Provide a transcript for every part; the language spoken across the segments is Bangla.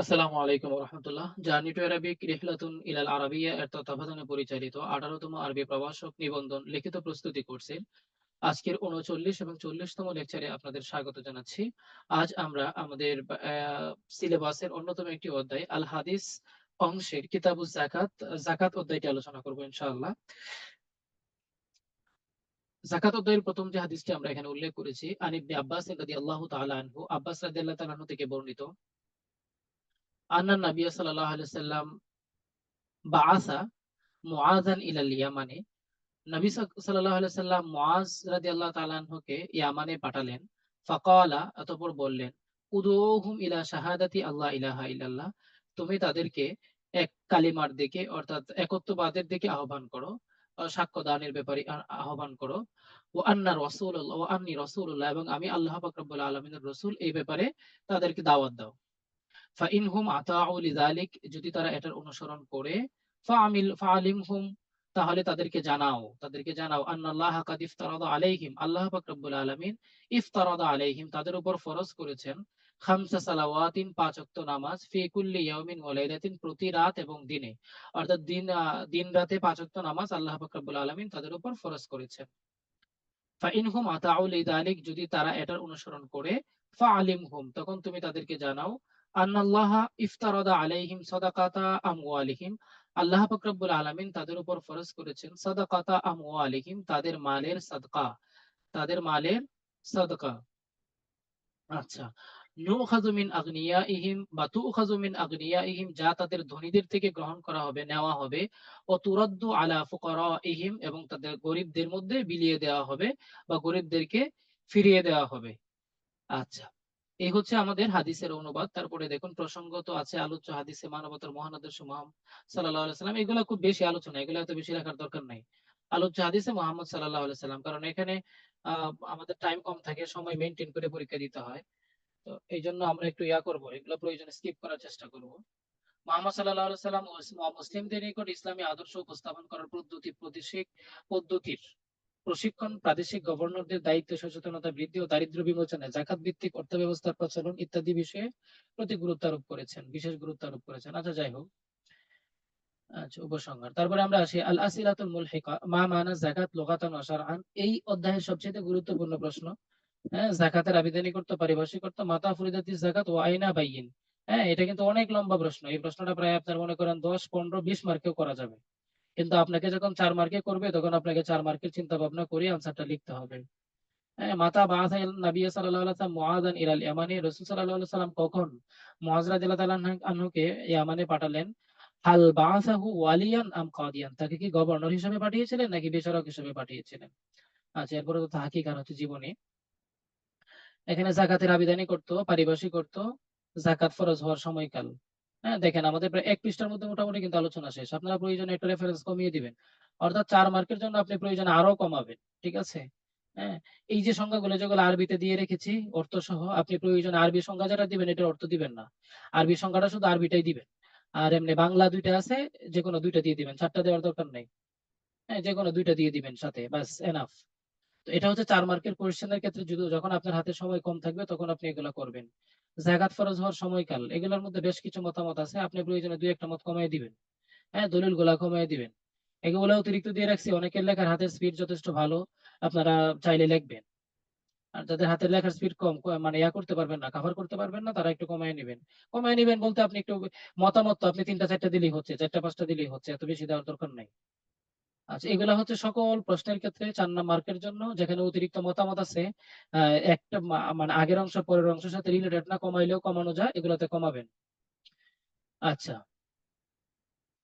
আসসালামু আলাইকুম রহমতুল্লাহ। জার্নি টু অ্যারাবিক রিহলাতুন ইলাল আরাবিয়া এর তত্ত্বাবধানে পরিচালিত 18তম আরবি প্রভাষক নিবন্ধন লিখিত প্রস্তুতি কোর্সের আজকের 39 এবং 40তম লেকচারে আপনাদের স্বাগত জানাচ্ছি। আজ আমরা আমাদের সিলেবাসের অন্যতম একটি অধ্যায় আল হাদিস অংশের কিতাবুজ যাকাত যাকাত অধ্যায়টি আলোচনা করব ইনশাআল্লাহ। যাকাত অধ্যায়ের প্রথম যে হাদিসটি আমরা এখানে উল্লেখ করেছি, আন ইবনে আব্বাস রাদিয়াল্লাহু তাআলা আনহু, আব্বাস রাদিয়াল্লাহু তাআলা আনহু থেকে বর্ণিত, আন্না নবী সাল্লাল্লাহু আলাইহি সাল্লাম বাআসা মুআযান ইলাল ইয়ামানে, নবী সাল্লাল্লাহু আলাইহি সাল্লাম মুআজ রাদিয়াল্লাহু তাআলা আনহুকে ইয়ামানে পাঠালেন। ফাকালা, অতঃপর বললেন, উদউহুম ইলা শাহাদাতি আল্লাহ ইলাহা ইল্লাল্লাহ, তুমি তাদেরকে এক কালিমার দিকে অর্থাৎ একত্ববাদের দিকে আহ্বান করো, সাক্ষ্য দানের ব্যাপারে আহ্বান করো। ওয়া আন্নী রাসূলুল্লাহ, এবং আমি আল্লাহ পাক রব্বুল আলামিনের রাসূল, এই ব্যাপারে তাদেরকে দাওয়াত দাও। ফাইনহুম আতাউ লিযালিক, যদি তারা এটার অনুসরণ করে, ফাআলিমহুম, তাহলে তাদেরকে জানাও আন্নাল্লাহা কাদ ইফতারাদা আলাইহিম, আল্লাহ পাক রব্বুল আলামিন ইফতারাদা আলাইহিম, তাদের উপর ফরজ করেছেন, খামসা সালাওয়াতিন, 5 ওয়াক্ত নামাজ, ফি কুল্লি ইয়াউমিন ওয়া লাইলাতিন, প্রতি রাত এবং দিনে, অর্থাৎ দিন রাতে 5 ওয়াক্ত নামাজ আল্লাহ পাক রব্বুল আলামিন তাদের উপর ফরজ করেছেন। ফাইনহুম আতাউ লিযালিক, যদি তারা এটার অনুসরণ করে, ফাআলিমহুম, তখন তুমি তাদেরকে জানাও, আন্নাল্লাহা ইফতারাদা আলাইহিম সাদাকাতা আমওয়ালিহিম, আল্লাহ পাক রব্বুল আলামিন তাদের উপর ফরজ করেছেন সাদাকাতা আমওয়ালিহিম, তাদের মালের সাদকা। আচ্ছা, নুখাযু মিন আগনিয়াইহিম বা তুখাযু মিন আগনিয়াইহিম, যা তাদের ধনীদের থেকে গ্রহণ করা হবে, নেওয়া হবে। ও তুরাদ্দু আলা ফুকারাইহিম, এবং তাদের গরিবদের মধ্যে বিলিয়ে দেওয়া হবে বা গরিবদেরকে ফিরিয়ে দেওয়া হবে। আচ্ছা, এই হচ্ছে আমাদের হাদিসের অনুবাদ। তারপরে দেখুন, প্রসঙ্গত আছে আলোচ্য হাদিসে মানবতার মহান আদর্শ মুহাম্মদ সাল্লাল্লাহু আলাইহি সাল্লাম, এগুলো খুব বেশি আলোচনা, এগুলো এত বেশি লেখার দরকার নাই। আলোচ্য হাদিসে মুহাম্মদ সাল্লাল্লাহু আলাইহি সাল্লাম, কারণ এখানে আমাদের টাইম কম থাকে, সময় মেনটেন করে পরীক্ষা দিতে হয়। তো এই জন্য আমরা একটু করবো, এগুলো প্রয়োজনে স্কিপ করার চেষ্টা করব। মুহাম্মদ সাল্লাল্লাহু আলাইহি সাল্লাম মুসলিমদের নিকট ইসলামী আদর্শ উপস্থাপন করার পদ্ধতির প্রশিক্ষণ, প্রাদেশিক গভর্নরদের দায়িত্ব সচেতনতা বৃদ্ধি ও দারিদ্র্য বিমোচনে জাকাত ভিত্তিক অর্থ ব্যবস্থার প্রচলন ইত্যাদি বিষয়ে বিশেষ গুরুত্ব আরোপ করেছেন। আচ্ছা, যাই হোক। আচ্ছা, উপসংহার। তারপরে আমরা আসি আল আসিলাতুল মুলহিকা, মা মানা যাকাত লুগাতান ওয়া শারআন, এই অধ্যায়ের সবচেয়ে গুরুত্বপূর্ণ প্রশ্ন। হ্যাঁ, যাকাতের আবিধানিক অর্থ, পারিভাষিক অর্থ, মাতা ফরিদাতিজ যাকাত ওয়া আইনা বাইয়িন। হ্যাঁ, এটা কিন্তু অনেক লম্বা প্রশ্ন। এই প্রশ্নটা প্রায় আপনার মনে করেন 10, 15, 20 মার্কেও করা যাবে। কিন্তু আপনাকে যখন 4 মার্কে করবে, তখন আপনাকে 4 মার্কের চিন্তা ভাবনা করে আনসারটা লিখতে হবে। হ্যাঁ, মাতা বাআসা নবী সাল্লাল্লাহু আলাইহি ওয়াসাল্লাম মুআযান ইলাল ইয়ামানি, রাসূল সাল্লাল্লাহু আলাইহি ওয়াসাল্লাম কখন মুআয রাদিয়াল্লাহু তাআলা আনহুকে ইয়ামানে পাঠালেন? হাল বাআসাহু ওয়ালিয়ান আম কাদিয়ান, তাকে কি গভর্নর হিসেবে পাঠিয়েছিলেন নাকি বিচারক হিসেবে পাঠিয়েছিলেন? আচ্ছা, এরপরে তো তাহকিক আর হচ্ছে জীবনী। এখানে যাকাতের আবিধানিক অর্থ, পারিভাষিক অর্থ, যাকাত ফরজ হওয়ার সময়কাল। হ্যাঁ, দেখেন আমাদের প্রায় 1 পৃষ্ঠার মধ্যে মোটামুটি কিন্তু আলোচনা শেষ। আপনারা প্রয়োজনে একটু রেফারেন্স কমিয়ে দিবেন। অর্থাৎ 4 মার্কের জন্য আপনি প্রয়োজনে আরো কমাবেন। ঠিক আছে? হ্যাঁ, এই যে সংজ্ঞাগুলো যেগুলো আরবিতে দিয়ে রেখেছি অর্থ সহ, আপনি প্রয়োজনে আরবি সংজ্ঞা যারা দিবেন এটার অর্থ দিবেন না। আরবি সংজ্ঞাটা শুধু আরবিটাই দিবেন। আর এমনি বাংলা 2টা আছে, যেকোনো 2টা দিয়ে দিবেন। 4টা দেওয়ার দরকার নাই। হ্যাঁ, যেকোনো 2টা দিয়ে দিবেন সাথে, বাস এনাফ। তো এটা হচ্ছে 4 মার্কের কোয়েশ্চেনের ক্ষেত্রে, যখন আপনার হাতে সময় কম থাকবে তখন আপনি এগুলো করবেন। যাকাত ফরজ হওয়ার সময়কাল, এগুলোর মধ্যে বেশ কিছু মতামত আছে। আপনি প্রয়োজনে 2-1টা মত কমিয়ে দিবেন। হ্যাঁ, দলিলগুলা কমিয়ে দিবেন। এগুলো অতিরিক্ত দিয়ে রাখছি, অনেকের লেখার হাতের স্পিড যথেষ্ট ভালো, আপনারা চাইলে লিখবেন। আর যাদের হাতের লেখার স্পিড কম, মানে করতে পারবেন না, কভার করতে পারবেন না, তারা একটু কমিয়ে নিবেন। কমিয়ে নিবেন বলতে আপনি একটু মতামত তো আপনি 3টা 4টা দিলেই হচ্ছে, 4টা 5টা দিলেই হচ্ছে, এত বেশি দেওয়ার দরকার নাই। আচ্ছা, এগুলা হচ্ছে সকল প্রশ্নের ক্ষেত্রে 4 মার্কের জন্য, যেখানে অতিরিক্ত মতামত আছে, একটা মানে আগের অংশ পরের অংশের সাথে রিলেটেড না, কমাইলেও কমানো যায়, এগুলাতে কমাবেন। আচ্ছা,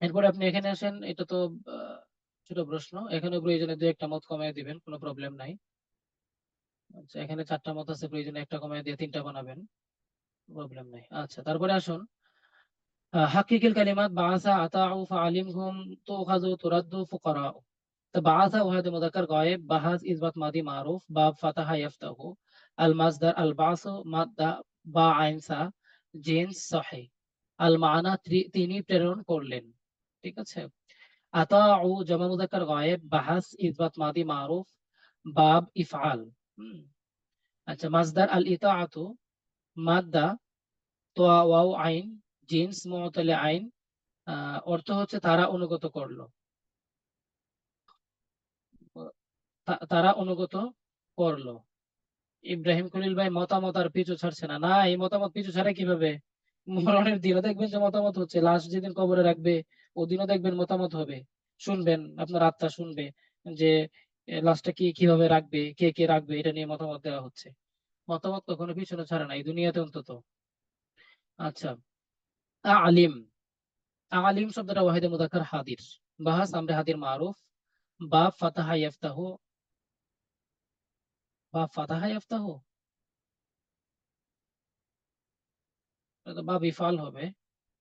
এরপরে আপনি এখানে আসেন, এটা তো আহ, ছোট প্রশ্ন, এখানে প্রয়োজনে 2-1টা মত কমায় দিবেন, কোনো প্রবলেম নাই। আচ্ছা, এখানে 4টা মত আছে, প্রয়োজনে একটা কমায় দিয়ে 3টা বানাবেন, প্রবলেম নাই। আচ্ছা, তারপরে আসুন, হাকিকিল কালিমাত বাআসা আতাউ ফাআলিমহুম তুখাযু তুরাদ্দু ফুকারা। তো বাআসা ওয়াহিদ মুযাক্কার গায়েব, বাহাজ ইসবাত মাদি মারুফ, বাব ফাতাহা ইয়াফতাহু, আল মাসদার আল বাসু মাদ্দা, বা আইন সা, জিন্স সহিহ, আল মানা, তিনি প্রেরণ করলেন। ঠিক আছে? আতাউ জামা মুযাক্কার গায়েব, বাহাস ইসবাত মাদি মারুফ, বাব ইফআল। হুম। আচ্ছা, মাসদার আল ইতাআতু, মাদ্দা তোয়া ওয়াও আইন, জিন্স মুতালে আইন, অর্থ হচ্ছে তারা অনুগত করলো, তারা অনুগত করলো। ইব্রাহিম খলিল ভাই মতামত আর পিছু ছাড়ছে না। না, এই মতামত পিছু ছাড়া কিভাবে? মরণের দিনও দেখবেন যে মতামত হচ্ছে, লাশ যেদিন কবরে রাখবে ওদিনও দেখবেন মতামত হবে। শুনবেন, আপনার আত্মা শুনবে যে লাশটা কি কিভাবে রাখবে, কে কে রাখবে, এটা নিয়ে মতামত দেওয়া হচ্ছে। মতামত কখনো পিছনে ছাড়ে না, এই দুনিয়াতে অন্তত। আচ্ছা, আলিম। আলিম শব্দটা ওয়াহিদে মুযাক্কার হাদির। বাহাস আমরে হাদির মারুফ। বাব ফাতাহা ইয়াফতাহু। বাব ফাতাহা ইয়াফতাহু, এটা তো বাব ইফআল হবে।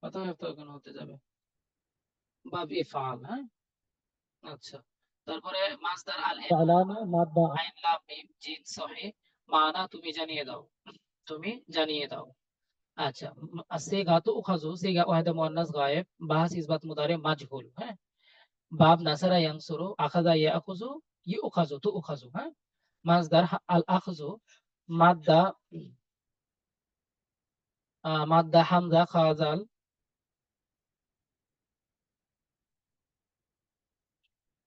ফাতাহা ইয়াফতাহু কেন হতে যাবে? বাব ইফআল, হ্যাঁ। আচ্ছা, তারপরে মাসদার আল ইলামা মাদ্দা আইন লাম মিম জিন সহিহ, মানা তুমি জানিয়ে দাও, তুমি জানিয়ে দাও। আচ্ছা, সিগা তো উখাজু, সিগা ওয়াহিদে মুআন্নাস গায়েব, বাহাস ইসবাত মুদারে মাজহুল, হ্যাঁ। বাব নাসারা ইয়ানসুরু, আখাযা ইয়াখুযু, ইউখাযু তো উখাজু, হ্যাঁ। মাসদার আল আখযু, মাদ্দা মাদ্দা হামজা খাজাল,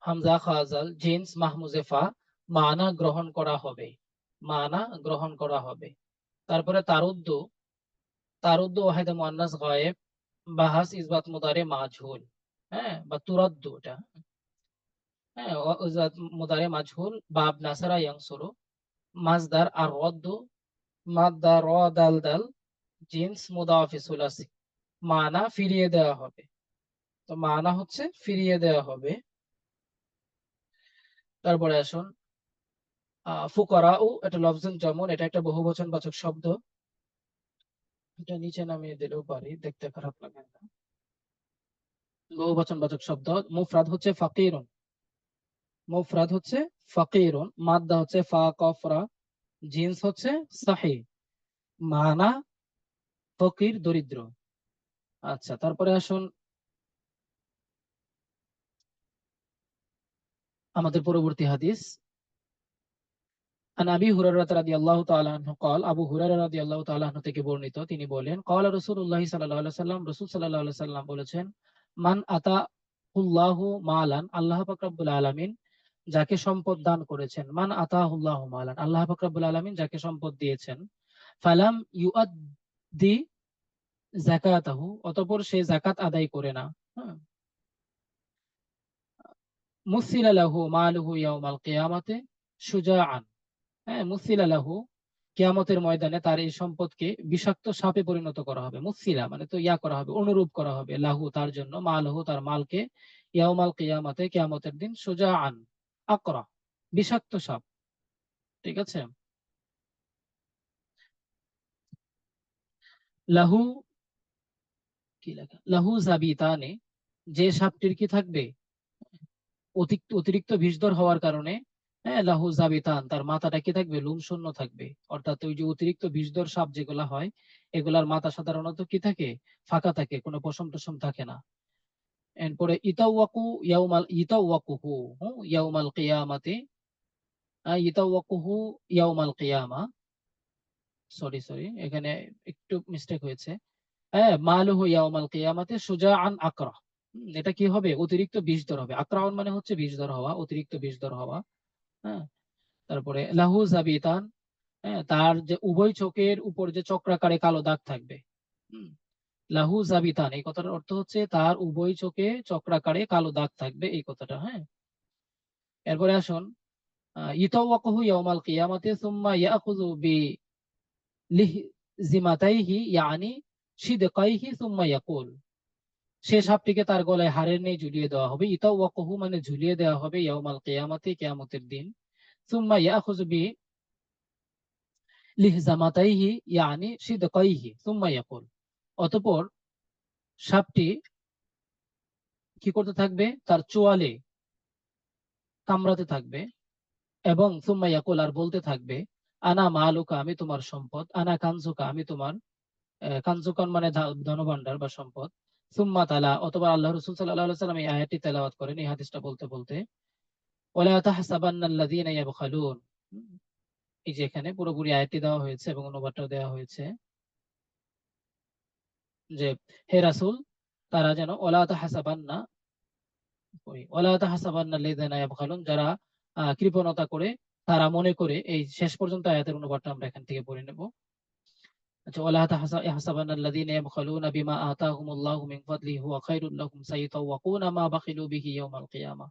হামজা খাজাল জিন্স মাহমুজেফা, মানা গ্রহণ করা হবে, মানা গ্রহণ করা হবে। তারপরে তারুদ্দু, তারুদ্দু ওয়াহিদে মুআন্নাস গায়েব, বাহাস ইসবাত মুদারে মাজহুল, হ্যাঁ, বা তুরাদ্দু এটা, হ্যাঁ, ইসবাত মুদারে মাজহুল। বাব নাসারা ইয়ানসুরু, মাসদার আর রদ্দু, মাদ্দা র দাল দাল, জিন্স মুদাফি সুলাসি, মানা ফিরিয়ে দেওয়া হবে। তো মানা হচ্ছে ফিরিয়ে দেওয়া হবে। তারপরে আসুন ফুকারাউ, এটা লফজুল জামুন, এটা একটা বহুবচনবাচক শব্দ। এটা নিচে নামিয়ে দিলেও পারি, দেখতে খারাপ লাগে না। বহুবচনবাচক শব্দ। মুফরাদ হচ্ছে ফাকিরুন, মুফরাদ হচ্ছে ফাকিরুন, মাদ্দা হচ্ছে ফা কফ রা, জিন্স হচ্ছে সাহি, মানা ফকির দরিদ্র। আচ্ছা, তারপরে আসুন আমাদের পরবর্তী হাদিস। আন আবি হুরায়রা রাদিয়াল্লাহু তাআলা আনহু قال, আবু হুরায়রা রাদিয়াল্লাহু তাআলা আনহু থেকে বর্ণিত, তিনি বলেন قال রাসূলুল্লাহ সাল্লাল্লাহু আলাইহি সাল্লাম, রাসূল সাল্লাল্লাহু আলাইহি সাল্লাম বলেছেন, মান আতাহুল্লাহু মালান, আল্লাহ পাক রব্বুল আলামিন যাকে সম্পদ দান করেছেন, মান আতাহুল্লাহু মালান, আল্লাহ পাক রব্বুল আলামিন যাকে সম্পদ দিয়েছেন, ফালাম ইউআদ্দি যাকাতাহু, অতঃপর সে যাকাত আদায় করে না, হ্যাঁ, মুসিলা লাহু মালুহু ইয়াউমাল কিয়ামাতে শুজাআন, হ্যাঁ, মুসিলা লাহু, কিয়ামতের ময়দানে তার এই সম্পদকে বিষাক্ত সাপে পরিণত করা হবে। মুসিলা মানে তো ইয়া করা হবে, অনুরূপ করা হবে, লাহু তার জন্য, মালহু তার মালকে, ইয়াউমাল কিয়ামাতে কিয়ামতের দিন, শুজাআন আকরা, বিষাক্ত সাপ। ঠিক আছে। লাহু, কি লেখা, লাহু জাবিতানে, যে সাপটির কি থাকবে, অতিরিক্ত বিষধর হওয়ার কারণে, হ্যাঁ, লাহু জাবিতান, তার মাথাটা কি থাকবে, লোম শূন্য থাকবে। অর্থাৎ ওই যে অতিরিক্ত বিষধর সাপ যেগুলা হয়, এগুলার মাথা সাধারণত কি থাকে, ফাঁকা থাকে, কোনো পশম টসম থাকে না। এরপরে ইতাওয়াকু ইয়াউমাল ইতাওয়াকুহু, ইয়াউমাল কিয়ামাতে, ইতাওয়াকুহু ইয়াউমাল কিয়ামা, সরি সরি, এখানে একটু মিস্টেক হয়েছে। হ্যাঁ, মালুহু ইয়াউমাল কিয়ামাতে শুজাআন আকরা, এটা কি হবে, অতিরিক্ত বিষধর হবে। আকরাউন মানে হচ্ছে বিষধর হওয়া, অতিরিক্ত বিষধর হওয়া, হ্যাঁ। তারপরে লাহু জাবিতান, হ্যাঁ, তার যে উভয় চোখের উপর যে চক্রাকারে কালো দাগ থাকবে। হুম, লাহু জাবিতান, এই কথাটার অর্থ হচ্ছে তার উভয় চোখে চক্রাকারে কালো দাগ থাকবে, এই কথাটা, হ্যাঁ। এরপরে আসুন ইতাওয়াকুহু ইয়াউমাল কিয়ামাতি সুম্মা ইয়াখুযু লিহজিমাতাইহি ইয়ানি শিদকাইহি সুম্মা ইয়াকুল, সে সাপটিকে তার গলায় হাড়ের নেই ঝুলিয়ে দেওয়া হবে। ইতাওয়াকুহু মানে ঝুলিয়ে দেওয়া হবে, ইয়াউমাল কিয়ামাতি কিয়ামতের দিন। সুম্মা ইয়াখুযু লিহজামাতাইহি ইয়ানি শিদকাইহি সুম্মা ইয়াকুল, অতঃপর সাপটি কি করতে থাকবে, তার চোয়ালে কামড়াতে থাকবে, এবং সুম্মা ইয়াকুল, আর বলতে থাকবে, আনা মালুকা, আমি তোমার সম্পদ, আনা কানজুকা, আমি তোমার, কানজুকান মানে ধনভাণ্ডার বা সম্পদ। সুম্মা তালা, অথবা আল্লাহ রাসূল সাল্লাল্লাহু আলাইহি ওয়াসাল্লাম এই আয়াতটি তেলাওয়াত করেন, এই হাদিসটা বলতে বলতে, ওয়ালা তাহসাবান্নাল্লাযীনা ইয়াবখালুন, এই যে এখানে পুরোপুরি আয়াতটি দেওয়া হয়েছে এবং অনুবাদটাও দেওয়া হয়েছে। যে হে রাসূল, তারা যেন ওয়ালা তাহসাবান্না ওয়ালা তাহসাবান্না আল্লাযীনা ইয়াবখালুন, যারা কৃপণতা করে, তারা মনে করে, এই শেষ পর্যন্ত আয়াতের অনুবাদটা আমরা এখান থেকে পড়ে নেব। আচ্ছা, ওয়ালা তাহসাবান্না আল্লাযীনা ইয়াবখালুনা বিমা আতাহুমুল্লাহু মিন ফাদলিহি হুয়া খায়রুল লাহুম সাইয়ুতাওয়াকুনা মা বাখিলু বিহি ইয়াওমাল কিয়ামাহ।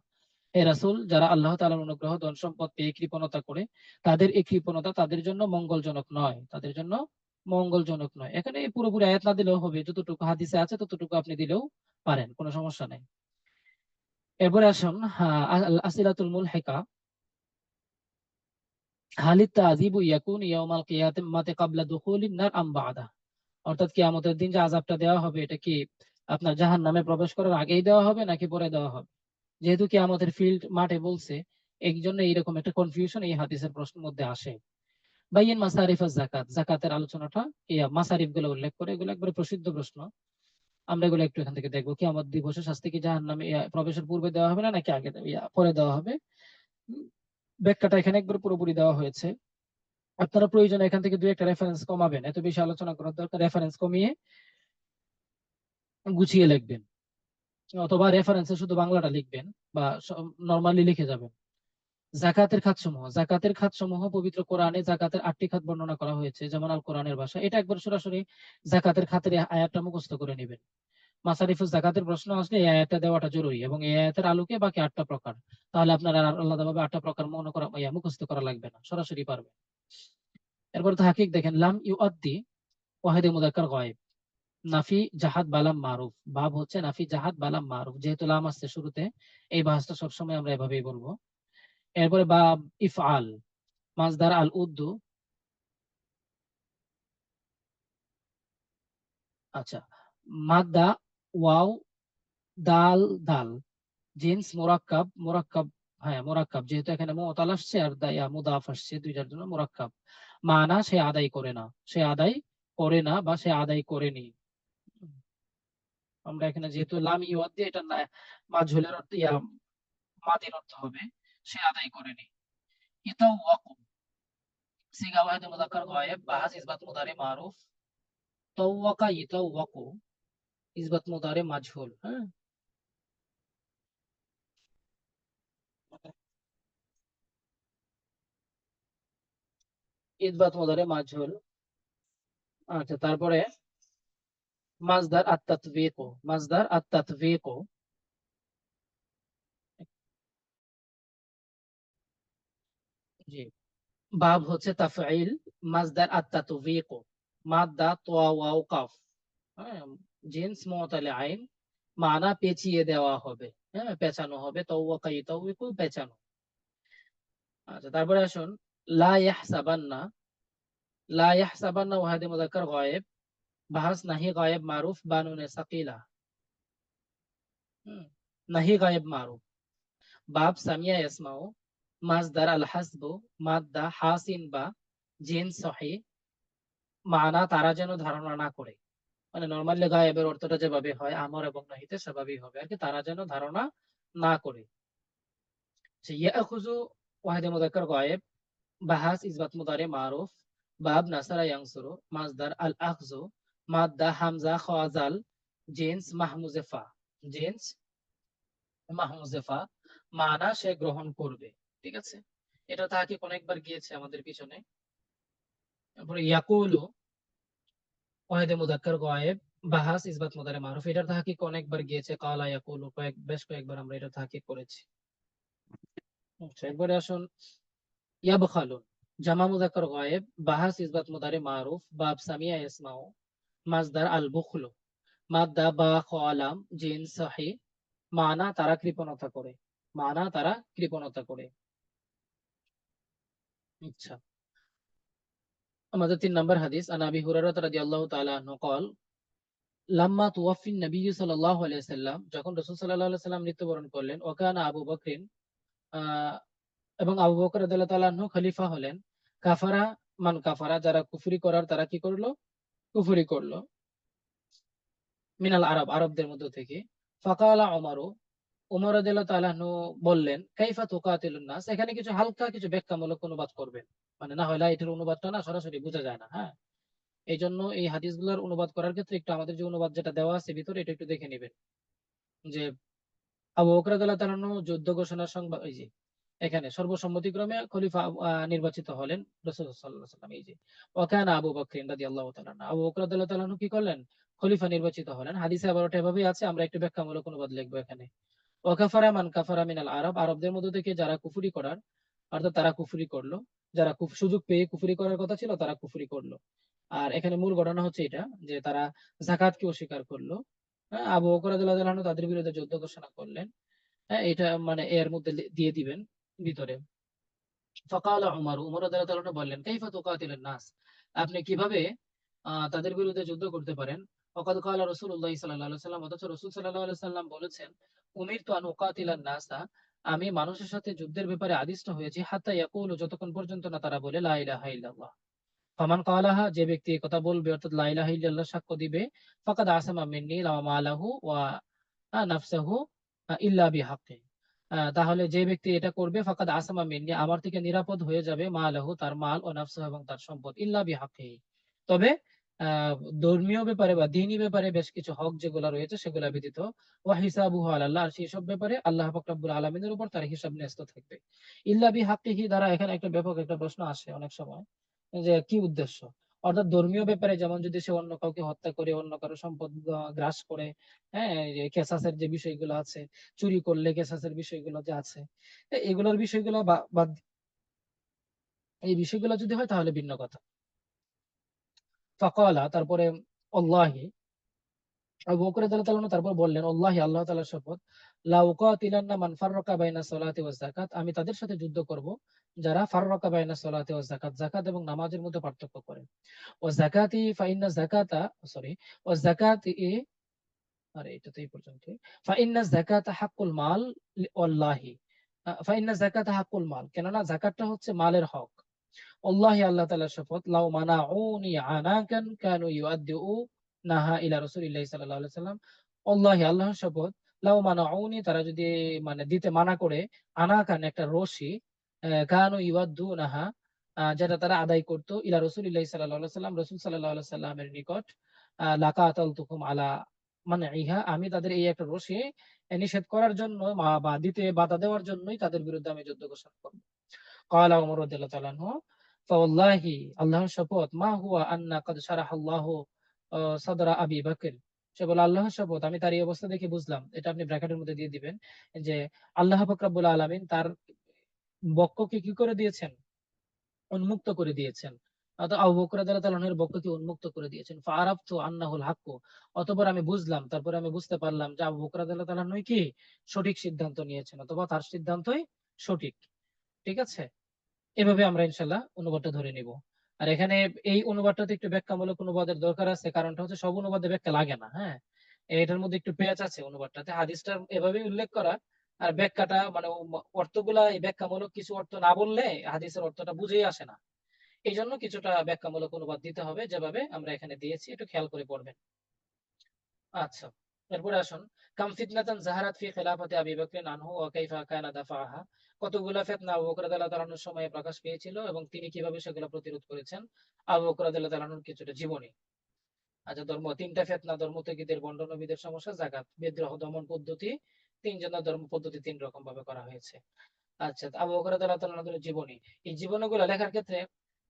হে রাসূল, যারা আল্লাহ তাআলার অনুগ্রহ ধন সম্পদ পেয়ে কৃপণতা করে, তাদের এই কৃপণতা তাদের জন্য মঙ্গলজনক নয়, তাদের জন্য মঙ্গলজনক নয়। এখানে পুরোপুরি আয়াত না দিলেও হবে, যতটুকু হাদিসে আছে ততটুকু আপনি দিলেও পারেন, কোনো সমস্যা নেই। এরপরে আসুন আসিলাতুল মুলহিকা, হালিত তাযিবু ইয়াকুন ইয়াউমাল কিয়ামাতি ক্বাবলা দুখুলিন নার আম বাদা। অর্থাৎ কিয়ামতের দিন যে আযাবটা দেওয়া হবে, এটা কি আপনার জাহান্নামে প্রবেশ করার আগেই দেওয়া হবে নাকি পরে দেওয়া হবে? যেহেতু কিয়ামতের ফিল্ড মাঠে বলছে, এই জন্য এইরকম একটা কনফিউশন এই হাদিসের প্রশ্নের মধ্যে আসে। বাইয়িন মাসারিফ যাকাত, যাকাতের আলোচনাটা মাসারিফ গুলো উল্লেখ করে, এগুলো একবারে প্রসিদ্ধ প্রশ্ন। আমরা এগুলো একটু এখান থেকে দেখবো। কিয়ামত দিবসে শাস্তি কি জাহান্নামে প্রবেশের পূর্বে দেওয়া হবে না নাকি আগে পরে দেওয়া হবে? উম, ব্যাখ্যাটা এখানে একবার পুরোপুরি দেওয়া হয়েছে। আপনারা প্রয়োজনে এখান থেকে দুই একটা রেফারেন্স কমাবেন, এত বেশি আলোচনা করার দরকার, রেফারেন্স কমিয়ে গুছিয়ে লিখবেন, অথবা রেফারেন্সে শুধু বাংলাটা লিখবেন বা নরমালি লিখে যাবেন। জাকাতের খাতসমূহ পবিত্র কোরআনে জাকাতের 8টি খাত বর্ণনা করা হয়েছে, যেমন আল কোরআনের ভাষা। এটা একবার সরাসরি জাকাতের খাতের আয়াতটা মুখস্থ করে নেবেন। মাসারিফুজ জাকাতের প্রশ্ন আসলে এই আয়াতটা দেওয়াটা জরুরি, এবং এই আয়াতের আলোকে বাকি 8টা প্রকার, তাহলে আপনার আর আলাদাভাবে 8টা প্রকার মনে করা মুখস্থ করা লাগবে না, সরাসরি পারবেন। এরপর তাহকিক দেখেন, লাম ইউআদ্দি ওয়াহিদে মুযাক্কার গায়েব, নাফি জাহাদ বালাম মারুফ। ভাব হচ্ছে নাফি জাহাদ বালাম মারুফ, যেহেতু লাম আসছে শুরুতে, এই ভাঁজটা সবসময় আমরা এভাবেই বলবো। এরপরে বাব ইফআল, মাসদার আল উদ্দু। আচ্ছা, মাদ্দা ওয়াও দাল দাল, জিন্স মোরাক্কাব, মোরাক্কাব, হ্যাঁ মোরাক্কাব, যেহেতু এখানে মুতাল আসছে আর মুদাফ আসছে, দুইটার জন্য মোরাক্কাব। মানা সে আদায় করে না, সে আদায় করে না বা সে আদায় করেনি। আমরা এখানে যেহেতু লাম ইউয়াদ দিয়ে, এটা না মাজহুলের অর্থ মাদির অর্থ হবে সে আদায় করেনি। ইতাওয়াকু, সিগা ওয়াহিদ মুযাক্কার গায়েব, বাহাস ইসবাত মুদারে মারুফ। তাওয়াকা ইতাওয়াকু, ইসবাত মুদারে মাজহুল। হ্যাঁ, ইসবাত মুদারে মাজহুল। আচ্ছা, তারপরে মাজদার আত-তাতবিকু, মাজদার আত-তাতবিকু। জি, বাব হচ্ছে তাফঈল, মাজদার আত-তাতবিকু, মাদ্দা তোয়া ওয়াও কাফ, হ্যাঁ, জিন্স মুতালে আইন, মানা পেঁচিয়ে দেওয়া হবে, হ্যাঁ পেঁচানো হবে, তাওয়াকা ইতাওয়াকু পেঁচানো। আচ্ছা, তারপরে আসুন লা ইয়াহসাবান্না, লা ইয়াহসাবান্না ওয়াহিদে মুযাক্কার গায়েব, বাহাস নাহি গায়েব মারুফ বানুনে সাকিলা। হুম, নাহি গায়েব মারুফ। বাব সামিয়া ইয়াসমাউ, মাজদার আল হাসবু, মাদ্দা হাসিন বা জিন সহি, মানা তারা যেন ধারণা না করে। মানে নরমালি গায়েবের অর্থটা যেভাবে হয় আমর এবং নাহিতে সেভাবেই হবে আর কি, তারা যেন ধারণা না করে। সে ইয়াখুযু ওয়াহিদে মুযাক্কার গায়েব, বাহাস ইসবাত মুদারে মারুফ, বাব নাসারা ইয়ানসুরু, মাজদার আল আখযু, মাদ্দা হামজা খাজাল, জিন্স মাহমুজেফা, জিন্স মাহমুজেফা, মানা সে গ্রহণ করবে। ঠিক আছে, এটা তাহকিক অনেকবার গিয়েছে আমাদের পিছনে। তারপরে ইয়াকুলু ওয়াহিদে মুযাক্কার গায়েব, বাহাস ইসবাত মুদারে মারুফ, এটার তাহকিক অনেকবার গিয়েছে, কালা ইয়াকুলু বেশ কয়েকবার আমরা এটা তাহকিক করেছি। আচ্ছা, একবারে আসুন ইয়াবখালুন, জামা মুযাক্কার গায়েব, বাহাস ইসবাত মুদারে মারুফ, বাব সামিয়া ইয়াসমাউ, মাজদার আল বুখলু, মাদ্দা বা আলাম, জিন সাহি, মানা তারা কৃপণতা করে, মানা তারা কৃপণতা করে। আচ্ছা, আমাদের 3 নম্বর হাদিস, আন আবি হুরায়রা রাদিয়াল্লাহু তাআলা আনহু قال লাম্মা তুওয়াফিন নবী সাল্লাল্লাহু আলাইহি সাল্লাম, যখন রাসূল সাল্লাল্লাহু আলাইহি সাল্লাম মৃত্যুবরণ করলেন, ওয়াকানা আবু বকরিন, এবং আবু বকর রাদিয়াল্লাহু তাআলা আনহু খলিফা হলেন। কাফারা মান কাফারা, যারা কুফরি করার তারা কি করলো, কুফরি করলো, মিনাল আরব, আরবদের মধ্য থেকে। ফাকালা ওমর, ওমর রাদিয়াল্লাহু তাআলা আনহু বললেন, কাইফা তুকাতিলুন নাস, এখানে কিছু হালকা কিছু ব্যাখ্যামূলক অনুবাদ করবেন, মানে না হয় এটার অনুবাদটা না সরাসরি বোঝা যায় না। হ্যাঁ, এই জন্য এই হাদিসগুলোর অনুবাদ করার ক্ষেত্রে একটু আমাদের যে অনুবাদ যেটা দেওয়া আছে ভিতরে এটা একটু দেখে নেবেন যে আবু বকর রাদিয়াল্লাহু তাআলা আনহু যুদ্ধ ঘোষণার সংবাদ, এই যে এখানে সর্বসম্মতিক্রমে খলিফা নির্বাচিত হলেন রাসূলুল্লাহ সাল্লাল্লাহু আলাইহি ওয়াসাল্লাম। এই যে ওয়াকানা আবু বকর রাদিয়াল্লাহু তাআলা আনহু, আবু বকর রাদিয়াল্লাহু তাআলা আনহু কি করলেন? খলিফা নির্বাচিত হলেন। হাদিসে আবার ওটা এভাবেই আছে, আমরা একটু ব্যাখ্যামূলক অনুবাদ লিখবো এখানে। ওয়াকাফারা মান কাফারা মিনাল আরব, আরবদের মধ্য থেকে যারা কুফরি করার, অর্থাৎ তারা কুফরি করলো, যারা সুযোগ পেয়ে কুফরি করার কথা ছিল তারা কুফরি করলো। আর এখানে মূল ঘটনা হচ্ছে এটা যে তারা যাকাতকে অস্বীকার করলো। হ্যাঁ, আবু বকর রাদিয়াল্লাহু তাআলা আনহু তাদের বিরুদ্ধে যুদ্ধ ঘোষণা করলেন। হ্যাঁ, এটা মানে এর মধ্যে দিয়ে দিবেন ভিতরে। ফাকালা উমর, উমর রাদিয়াল্লাহু তাআলা বললেন, কাইফা তুকাতিলুন নাস, আপনি কিভাবে তাদের বিরুদ্ধে যুদ্ধ করতে পারেন? ওয়াকাদ ক্বালা রাসূলুল্লাহ সাল্লাল্লাহু আলাইহি ওয়াসাল্লাম, অথচ রাসূল সাল্লাল্লাহু আলাইহি ওয়াসাল্লাম বলেছেন, উমিরতু আন উকাতিলান নাসা, আমি মানুষের সাথে যুদ্ধের ব্যাপারে আদিষ্ট হয়েছি, হাত্তা ইয়াকুলু, যতক্ষণ পর্যন্ত না তারা বলে লা ইলাহা ইল্লাল্লাহ। ফামান ক্বালাহা, যে ব্যক্তি এই কথা বলবে অর্থাৎ লা ইলাহা ইল্লাল্লাহ সাক্ষ্য দিবে, ফাকাদ আসামা মিন্নি লা মালাহু ওয়া নাফসাহু ইল্লা বিহাক্কি, তাহলে যে ব্যক্তি এটা করবে ফাকাদ আসামা মিন্নি, আমার থেকে নিরাপদ হয়ে যাবে, মালাহু, তার মাল, ও নাফসাহু, এবং তার সম্পদ, ইল্লা বিহাক্কি, তবে আহ, ধর্মীয় ব্যাপারে বা দ্বীনি ব্যাপারে বেশ কিছু হক যেগুলা রয়েছে সেগুলা ব্যতীত, ওয়া হিসাবুহু আলাল্লাহ, আর সেই সব ব্যাপারে আল্লাহ পাক রব্বুল আলামিনের উপর তার হিসাব ন্যস্ত থাকবে। ইল্লা বিহাক্কিহি দ্বারা এখানে একটা ব্যাপক একটা প্রশ্ন আসে অনেক সময়, যে কি উদ্দেশ্য, অর্থাৎ ধর্মীয় ব্যাপারে যেমন যদি সে অন্য কাউকে হত্যা করে, অন্য কারো সম্পদ গ্রাস করে, হ্যাঁ, যে কেসাসের যে বিষয়গুলো আছে, চুরি করলে কেসাসের বিষয়গুলো যে আছে, এগুলোর বিষয়গুলো বাদ, এই বিষয়গুলো যদি হয় তাহলে ভিন্ন কথা। ফাকালা, তারপরে আল্লাহি, আবু বকর রাদিয়াল্লাহু তাআলা তারপর বললেন, আল্লাহি, আল্লাহ তাআলার শপথ, লা উকাতিলান্না মান ফাররাকা বাইনা সালাতি ওয়াজ যাকাত, আমি তাদের সাথে যুদ্ধ করব যারা ফাররাকা বাইনা সালাতি ওয়াজ যাকাত, যাকাত এবং নামাজের মধ্যে পার্থক্য করে। ওয়াজ যাকাতি ফাইন্না যাকাতা, সরি, ওয়াজ যাকাতি, আরে এটা তো এই পর্যন্তই। ফাইন্না যাকাতা হাক্কুল মাল ওয়াল্লাহি, ফাইন্না যাকাতা হাক্কুল মাল, কেননা যাকাতটা হচ্ছে মালের হক। আল্লাহি, আল্লাহ তাআলার শপথ, লাউ মানাউনি আনাকান কানু ইউআদ্দিউ নাহা ইলা রাসূলিল্লাহি সাল্লাল্লাহু আলাইহি ওয়াসাল্লাম, আল্লাহি, আল্লাহর শপথ, লাউ মানাউনি, তারা যদি মানে দিতে মানা করে, আনাকান একটা রশি, কানু ইউআদ্দু নাহা, যেটা তারা আদায় করতো, ইলা রাসূলিল্লাহি সাল্লাল্লাহু আলাইহি ওয়াসাল্লাম, রাসূল সাল্লাল্লাহু আলাইহি ওয়াসাল্লামের নিকট, লাকাতালতুকুম আলা মানইহা, আমি তাদের এই একটা রশি নিষেধ করার জন্য বা দিতে বাধা দেওয়ার জন্যই তাদের বিরুদ্ধে আমি যুদ্ধ ঘোষণা করব। قال عمر رضي الله تعالى عنه فوالله, আল্লাহর শপথ, মা হুয়া আন্না قد شرح الله صدر ابي بكر, সে বলে আল্লাহর শপথ, আমি তার এই অবস্থা দেখে বুঝলাম, এটা আপনি ব্র্যাকেটের মধ্যে দিয়ে দিবেন, যে আল্লাহ পাক রব্বুল আলামিন তার বক্ষকে কি করে দিয়েছেন, উন্মুক্ত করে দিয়েছেন, অর্থাৎ আবু বকর রাদিয়াল্লাহু তাআলা আনহুর বক্ষকে উন্মুক্ত করে দিয়েছেন। ফাআরাফতু আন্নাহুল হাক্কু, অতঃপর আমি বুঝলাম, তারপরে আমি বুঝতে পারলাম যে আবু বকর রাদিয়াল্লাহু তাআলা আনহু কি সঠিক সিদ্ধান্ত নিয়েছেন, অথবা তার সিদ্ধান্তই সঠিক। ঠিক আছে, এভাবে আমরা ইনশাল্লাহ অনুবাদটা ধরে নিব। আর এখানে এই অনুবাদটাতে একটু ব্যাখ্যামূলক অনুবাদের দরকার আছে, কারণটা হচ্ছে সব অনুবাদে ব্যাখ্যা লাগে না। হ্যাঁ, এটার মধ্যে একটু পেঁচ আছে অনুবাদটাতে, হাদিসটা এভাবে উল্লেখ করা, আর ব্যাখ্যাটা মানে অর্থগুলা, এই ব্যাখ্যামূলক কিছু অর্থ না বললে হাদিসের অর্থটা বুঝেই আসে না। এই জন্য কিছুটা ব্যাখ্যামূলক অনুবাদ দিতে হবে, যেভাবে আমরা এখানে দিয়েছি একটু খেয়াল করে পড়বেন। আচ্ছা, এরপরে আসুন, কাম ফিতনাতান জাহারাত ফি খিলাফাতি আবি বকর আনহু ওয়া কাইফা কানা দাফাআহা, কতগুলা ফিতনা আবু বকর রাদিয়াল্লাহু তাআলা আনহুর সময়ে প্রকাশ পেয়েছিল এবং তিনি কিভাবে সেগুলো প্রতিরোধ করেছেন। আবু বকর রাদিয়াল্লাহু তাআলা আনহুর কিছুটা জীবনী। আচ্ছা, তিনটা ফিতনা, ধর্ম ত্যাগীদের, ভণ্ড নবীদের সমস্যা, যাকাত, বিদ্রোহ দমন পদ্ধতি, তিনজনের ধর্ম পদ্ধতি তিন রকম ভাবে করা হয়েছে। আচ্ছা, তো আবু বকর রাদিয়াল্লাহু তাআলা আনহুর জীবনী, এই জীবনীগুলো লেখার ক্ষেত্রে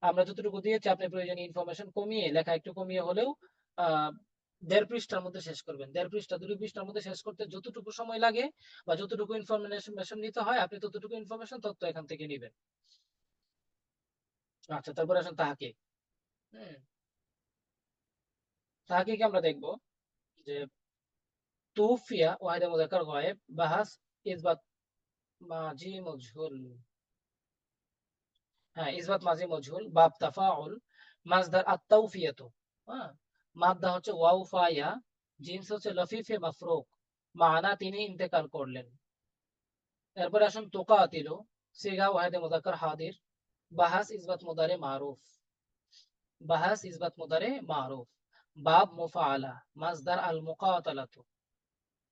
আমরা যতটুকু দিয়েছি, আপনি প্রয়োজনীয় ইনফরমেশন কমিয়ে, লেখা একটু কমিয়ে হলেও আহ ১.৫ পৃষ্ঠার মধ্যে শেষ করবেন। ১.৫ পৃষ্ঠা ২ পৃষ্ঠার মধ্যে শেষ করতে যতটুকু সময় লাগে বা যতটুকু ইনফরমেশন নিতে হয়, আপনি ততটুকু ইনফরমেশন তথ্য এখান থেকে নিবেন। আচ্ছা, তারপরে আসুন তাহকিক। হুম, তাহকিকে আমরা দেখবো যে তুফিয়া ওয়াহিদে মুযাক্কার গায়েব, বাহাস, ইসবাত মাজি মজহুল। হ্যাঁ, ইসবাত মাজি মজহুল, বাব তাফাউল, মাজদার আত-তাওফিয়াতু। হ্যাঁ, মাদ্দা হচ্ছে ওয়াও ফা ইয়া, জিনস হচ্ছে লফিফে মাফরুক, মানা তিনি ইন্তেকাল করলেন। এরপরে আসুন তুকাতিলু, সিগা ওয়াহিদে মুযাক্কার হাদির, বাহাস ইসবাত মুদারে মারুফ, বাহাস ইসবাত মুদারে মারুফ, বাব মুফাআলা, মাজদার আল মুকাতালাতু।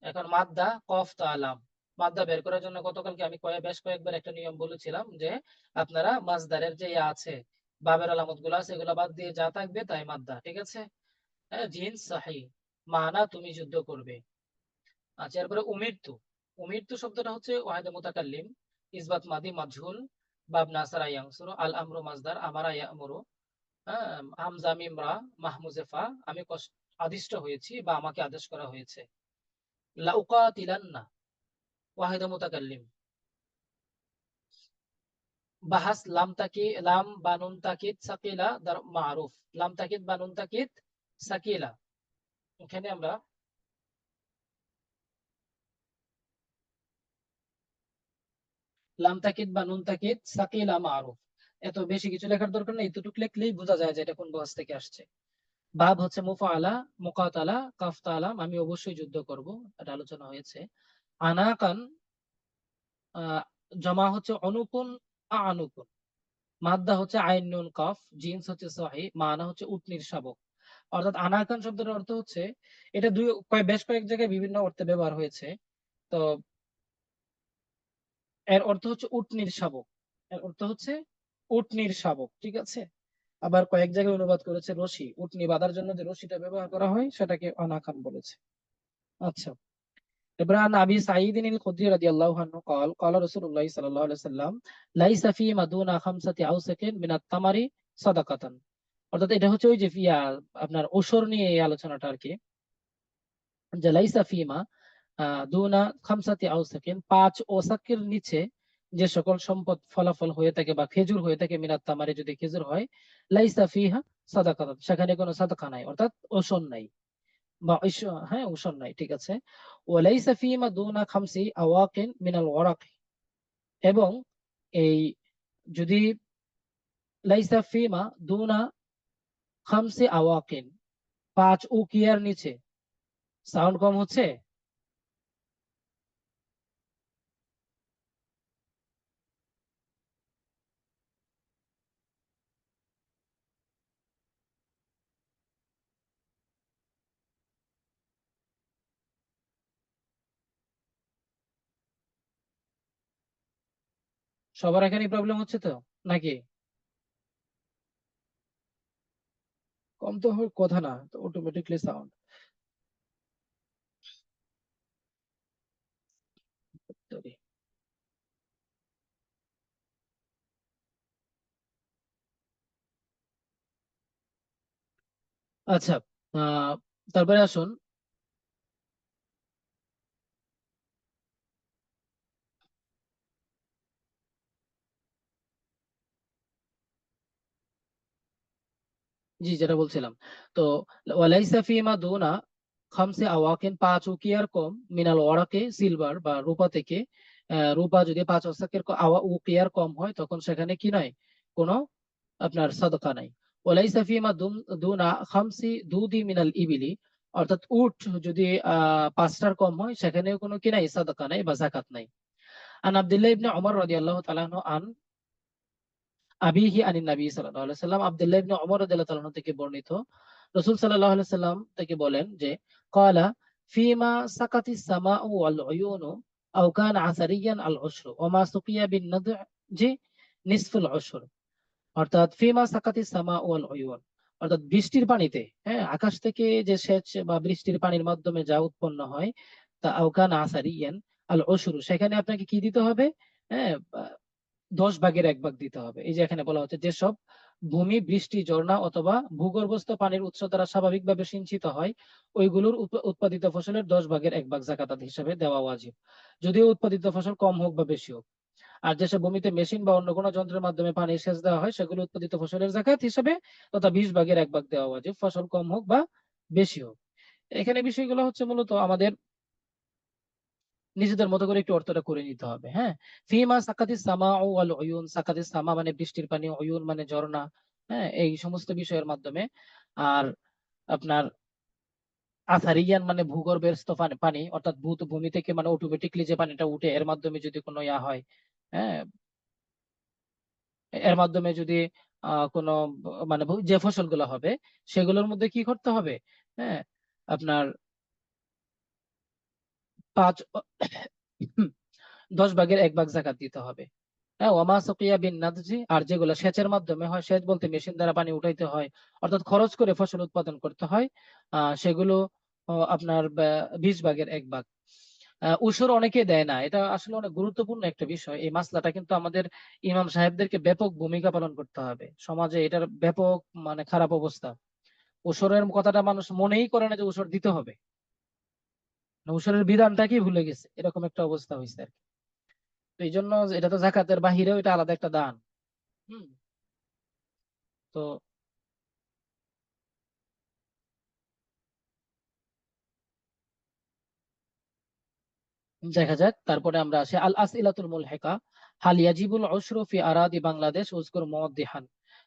এখন মাদ্দা কফ তালাম, মাদ্দা বের করার জন্য গতকালকে আমি বেশ কয়েকবার একটা নিয়ম বলেছিলাম যে আপনারা মাজদারের যে ইয়া আছে, বাবের আলামত গুলো আছে এগুলো বাদ দিয়ে যা থাকবে তাই মাদ্দা, ঠিক আছে। হ্যাঁ, জিন্স সাহি, মানা তুমি যুদ্ধ করবে। আচ্ছা, এরপরে উমিরতু। উমিরতু শব্দটা হচ্ছে ওয়াহিদে মুতাকাল্লিম, ইসবাত মাদি মাজহুল, বাব নাসারা ইয়ানসুরু, আল আমরু মাজদার, আমারা ইয়ামুরু, হ্যাঁ, হামজা মিম রা, মাহমুজে ফা, আমি আদিষ্ট হয়েছি বা আমাকে আদেশ করা হয়েছে। লাউকাতিলান্না, ওয়াহিদে মুতাকাল্লিম। বাহাস, লাম তাকি, লাম বানুন তাকিদ সাকিলা দার মারুফ, লাম তাকিদ বানুন তাকিদ সাকিলা। এখানে আমরা লাম তাকিদ বা নুন তাকিদ সাকিলা মারুফ, এত বেশি কিছু লেখার দরকার নেই, এতটুকু লিখলেই বোঝা যায় যে এটা কোন বয়স থেকে আসছে। বাব হচ্ছে মুফাআলা, মুকাতালা, কাফতালাম, আমি অবশ্যই যুদ্ধ করব, এটা আলোচনা হয়েছে। আনাকান, আহ, জমা হচ্ছে অনুকুন, আনুকুন। মাদ্দা হচ্ছে আইন নুন কাফ, জিন্স হচ্ছে সহি, মানা হচ্ছে উটনির শাবক। অর্থাৎ আনাকান শব্দের অর্থ হচ্ছে, এটা বেশ কয়েক জায়গায় বিভিন্ন অর্থে ব্যবহার হয়েছে। তো এর অর্থ হচ্ছে উটনির শাবক, এর অর্থ হচ্ছে উটনির শাবক, ঠিক আছে। আবার কয়েক জায়গায় অনুবাদ করেছে রশি, উটনি বাঁধার জন্য যে রশিটা ব্যবহার করা হয় সেটাকে আনাকান বলেছে। আচ্ছা, এবার আন আবি সাঈদ আল খুদরি রাদিয়াল্লাহু আনহু قال قال رسول الله صلى الله عليه وسلم ليس فيما دون خمسة أوسق من التمر صدقة। অর্থাৎ এটা হচ্ছে ওই যে আপনার ওসর নিয়ে এই আলোচনাটা আর কি, যে লাইসা ফিমা দুনা খামসাতি আউসাকিন, 5 ওসাকের নিচে যে সকল সম্পদ ফলাফল হয়ে থাকে বা খেজুর হয়ে থাকে, মিনাত তামারে যদি খেজুর হয়, লাইসা ফিহা সাদাকাত, সেখানে কোনো সাদাকা নাই, অর্থাৎ ওসর নাই বা হ্যাঁ ওসর নাই, ঠিক আছে। ওয়ালাইসা ফিমা দুনা খামসি আওয়াকিন মিনাল ওয়ারাক, এবং এই যদি লাইসা ফিমা দুনা খামসি আওয়াকিন, 5 উকিয়ার নিচে, সাউন্ড কম হচ্ছে? সবার এখানে প্রবলেম হচ্ছে তো নাকি? কম তো হওয়ার কথা না, তো অটোমেটিকলি সাউন্ড। আচ্ছা, আহ তারপরে আসুন। জি, যেটা বলছিলাম, তো ওয়ালাইসা ফিমা দুনা খামসে আওয়াকিন, 5 উকিয়ার কম, মিনাল ওয়ারাকে, সিলভার বা রূপা থেকে, রূপা যদি 5 ওসাকের উকিয়ার কম হয় তখন সেখানে কি নাই, কোনো আপনার সাদকা নাই। ওয়ালাইসা ফিমা দুনা খামসি দুদি মিনাল ইবিলি, অর্থাৎ উট যদি 5টার কম হয় সেখানেও কোনো কি নাই, সাদকা নাই বা যাকাত নাই। আন আব্দুল্লাহ ইবনে ওমর রাদিয়াল্লাহু তাআলা আনহু আন আবিহি আনিন নবী সাল্লাল্লাহু আলাইহি সাল্লাম, আব্দুল্লাহ ইবনে ওমর রাদিয়াল্লাহু তাআলা আনহু থেকে বর্ণিত, রাসূল সাল্লাল্লাহু আলাইহি সাল্লাম থেকে বলেন যে, ক্বালা ফিমা সাকাতিস সামাউ ওয়াল উয়ুনু আও কানা আসারিয়ান আল উশরু ওয়া মা সুকিয়া বিন নাদজি নিসফুল উশর। অর্থাৎ ফিমা সাকাতিস সামাউ ওয়াল উয়ুন, অর্থাৎ বৃষ্টির পানিতে, হ্যাঁ, আকাশ থেকে যে সেচ বা বৃষ্টির পানির মাধ্যমে যা উৎপন্ন হয়, তা আও কানা আসারিয়ান আল উশরু, সেখানে আপনাকে কি দিতে হবে, হ্যাঁ, 10 ভাগের 1 ভাগ দিতে হবে। এই যে এখানে বলা হচ্ছে যেসব ভূমি, বৃষ্টি, ঝর্ণা অথবা ভূগর্ভস্থ পানির উৎস দ্বারা স্বাভাবিকভাবে সিঞ্চিত হয়, ওইগুলোর উৎপাদিত ফসলের 10 ভাগের 1 ভাগ যাকাত হিসাবে দেওয়া ওয়াজিব, যদিও উৎপাদিত ফসল কম হোক বা বেশি হোক। আর যেসব ভূমিতে মেশিন বা অন্য কোনো যন্ত্রের মাধ্যমে পানি সেচ দেওয়া হয়, সেগুলো উৎপাদিত ফসলের যাকাত হিসাবে তথা 20 ভাগের 1 ভাগ দেওয়া ওয়াজিব, ফসল কম হোক বা বেশি হোক। এখানে বিষয়গুলো হচ্ছে মূলত আমাদের নিজেদের মতো করে একটু অর্থটা করে নিতে হবে। হ্যাঁ, ফিমা সাকাতিস সামা ওয়াল উয়ুন, সাকাতিস সামা মানে বৃষ্টির পানি, উয়ুন মানে ঝর্ণা, হ্যাঁ, এই সমস্ত বিষয়ের মাধ্যমে। আর আপনার আসারিয়ান মানে ভূগর্ভস্থ পানি, অর্থাৎ ভূমি থেকে মানে অটোমেটিকলি যে পানিটা উঠে, এর মাধ্যমে যদি কোনো ইয়া হয়, হ্যাঁ, এর মাধ্যমে যদি কোনো মানে যে ফসলগুলো হবে সেগুলোর মধ্যে কি করতে হবে, হ্যাঁ, আপনার পাঁচ 10 ভাগের 1 ভাগ জাকাত দিতে হবে। হ্যাঁ, ওয়ামা সুকিয়া বিন নাদজি, আর যেগুলো সেচের মাধ্যমে হয়, সেচ বলতে মেশিন দ্বারা পানি উঠাইতে হয়, অর্থাৎ খরচ করে ফসল উৎপাদন করতে হয়, সেগুলো আপনার 20 ভাগের 1 ভাগ। উসুর অনেকে দেয় না, এটা আসলে অনেক গুরুত্বপূর্ণ একটা বিষয়। এই মাসলাটা কিন্তু আমাদের ইমাম সাহেবদেরকে ব্যাপক ভূমিকা পালন করতে হবে, সমাজে এটার ব্যাপক মানে খারাপ অবস্থা। উসরের কথাটা মানুষ মনেই করে না যে উসর দিতে হবে, উসরের বিধানটাকেই ভুলে গেছে, এরকম একটা অবস্থা হয়েছে আর কি। তো এই জন্য এটা তো জাকাতের বাহিরেও এটা আলাদা একটা দান। হুম। তো দেখা যাক, তারপরে আমরা আসি আল আসইলাতুল মুলহিকা। হাল ইয়াজিবুল উশরু ফি আরাদি বাংলাদেশ উযকুর মুওয়াদ্দিহান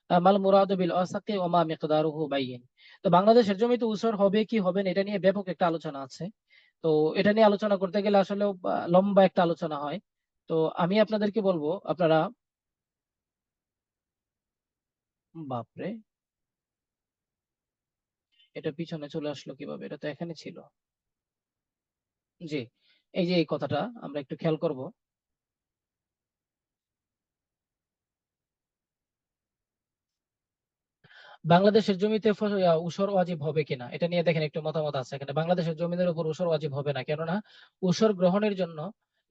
মাল মুরাদু বিল আসাকি ওয়া মা মিকদারুহু বাইয়িন। তো বাংলাদেশের জমিতে উসর হবে কি হবে না, এটা নিয়ে ব্যাপক একটা আলোচনা আছে। তো এটা নিয়ে আলোচনা করতে গেলে আসলে লম্বা একটা আলোচনা হয়। তো আমি আপনাদেরকে বলবো, আপনারা, বাপরে, এটা পিছনে চলে আসলো কিভাবে, এটা তো এখানে ছিল। জি, এই যে এই কথাটা আমরা একটু খেয়াল করব। বাংলাদেশের জমিতে উসর ওয়াজিব হবে কিনা, এটা নিয়ে দেখেন একটু মতামত আছে এখানে। বাংলাদেশের জমিনের উপর উসর ওয়াজিব হবে না, কেননা উসর গ্রহণের জন্য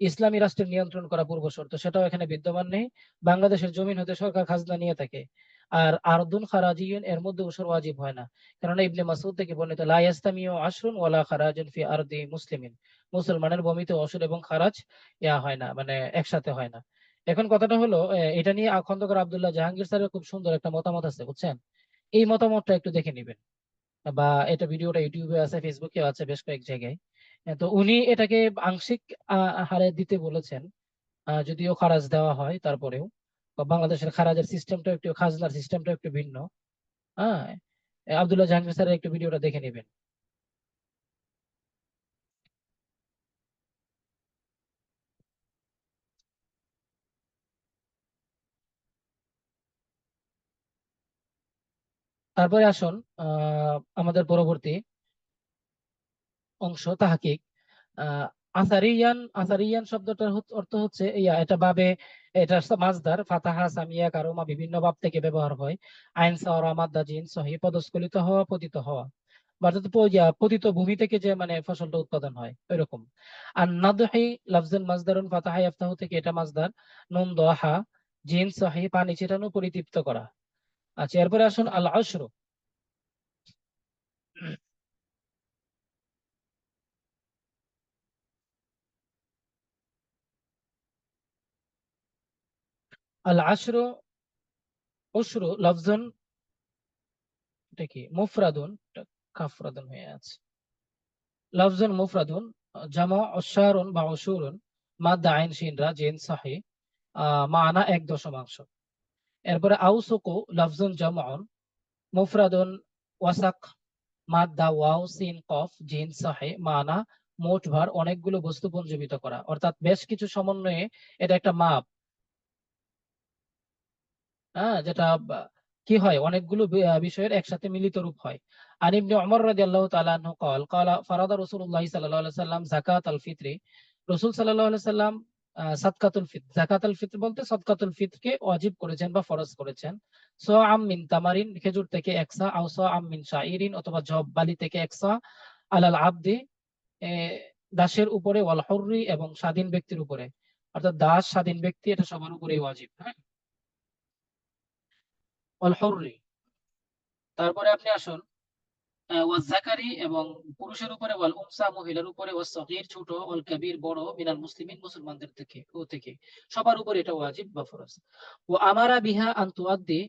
ইসলামী রাষ্ট্রের নিয়ন্ত্রণ করা পূর্ব শর্ত, সেটাও এখানে বিদ্যমান নেই। বাংলাদেশের জমিন হতে সরকার খাজনা নিয়ে থাকে। আর আরদুন খারাজিয়ুন, এর মধ্যে উসর ওয়াজিব হয় না, কেননা ইবনে মাসউদ থেকে বর্ণিত, লা ইয়াস্তামিউ আশরুন ওয়ালা খারাজুন ফি আরদি মুসলিমিন, মুসলমানের ভূমিতে অসর এবং খারাজ হয় না, মানে একসাথে হয় না। এখন কথাটা হলো, এটা নিয়ে খন্দকার আব্দুল্লাহ জাহাঙ্গীর স্যারের খুব সুন্দর একটা মতামত আছে, বুঝছেন? এই মতামতটা একটু দেখে নিবেন, বা এটা ভিডিওটা ইউটিউবে আছে, ফেসবুকে আছে, বেশ কয়েক জায়গায়। তো উনি এটাকে আংশিক হারে দিতে বলেছেন, যদিও খারাজ দেওয়া হয় তারপরেও। বা বাংলাদেশের খারাজের সিস্টেমটা একটু, খাজনার সিস্টেমটা একটু ভিন্ন। হ্যাঁ, আব্দুল্লাহ জাহাঙ্গীর স্যারের একটু ভিডিওটা দেখে নেবেন। তারপরে আসুন আমাদের পরবর্তী অংশ, তাহকিক। আহ আসারিয়ান, আসারিয়ান শব্দটার অর্থ হচ্ছে এটা বাবে, এটা মাসদার, ফাতাহা সামিয়া কারোমা বিভিন্ন বাব থেকে ব্যবহার হয়। আইন সাওরা মাদ্দা জিন সহি, পদস্খলিত হওয়া, পতিত হওয়া, বা অর্থাৎ পতিত ভূমি থেকে যে মানে ফসলটা উৎপাদন হয় ওইরকম। আর নাদহি লাফজুন মাসদারুন ফাতাহা ইয়াফতাহু থেকে, এটা মাসদার। নুন দহা, জিন সহি পানি ছিটানো, পরিতৃপ্ত করা। আচ্ছা, এরপরে আসুন আল আশরু। আল আশরু, উশরু লফজুন, এটা কি মুফরাদুন, এটা কাফরাদুন হয়ে আছে। লফজুন মুফরাদুন, জামা অশ্বারুন বা অসুরুন, মাদ্দা আইন শিনরা জিন সাহি, মানা 1 দশমাংশ। এরপরে আউসুকু লফজুন জামউন, মুফরাদুন, ওয়াসাক, মাদ্দা ওয়াও সিন কফ জিন সাহি, মানা মোট ভার, অনেকগুলো বস্তু পুঞ্জীবিত করা, অর্থাৎ বেশ কিছু সমন্বয়ে এটা একটা মাপ। হ্যাঁ, যেটা কি হয়, অনেকগুলো বিষয়ের একসাথে মিলিত রূপ হয়। আর ইবনে উমর রাদিয়াল্লাহু তাআলা আনহু قال قال فرض رسول الله صلى الله عليه وسلم زكاة الفطر। রাসূল সাল্লাল্লাহু আলাইহি সাল্লাম সাদকাতুল ফিতর, যাকাতুল ফিতর বলতে সদকাতুল ফিতরকে ওয়াজিব করেছেন বা ফরজ করেছেন। সাআম মিন তামারিন, খেজুর থেকে 1 সা, আও সাআম মিন শাইরিন, অথবা জব বালি থেকে 1 সা, আলাল আবদি, এ, দাসের উপরে, ওয়াল হুররি, এবং স্বাধীন ব্যক্তির উপরে। অর্থাৎ দাস স্বাধীন ব্যক্তি এটা সবার উপরেই ওয়াজিব। হ্যাঁ, ওয়াল হুররি। তারপরে আপনি আসুন ওয়াজ জাকারি, এবং পুরুষের উপরে, ওয়াল উনসা মহিলার উপরে, ওয়াস সগীর ছোট, ওয়াল কাবীর বড়, মিনাল মুসলিমিন মুসলমানদের থেকে, ও থেকে, সবার উপরে এটা ওয়াজিব বা ফরজ। ও আমারা বিহা আন তুআদ্দি,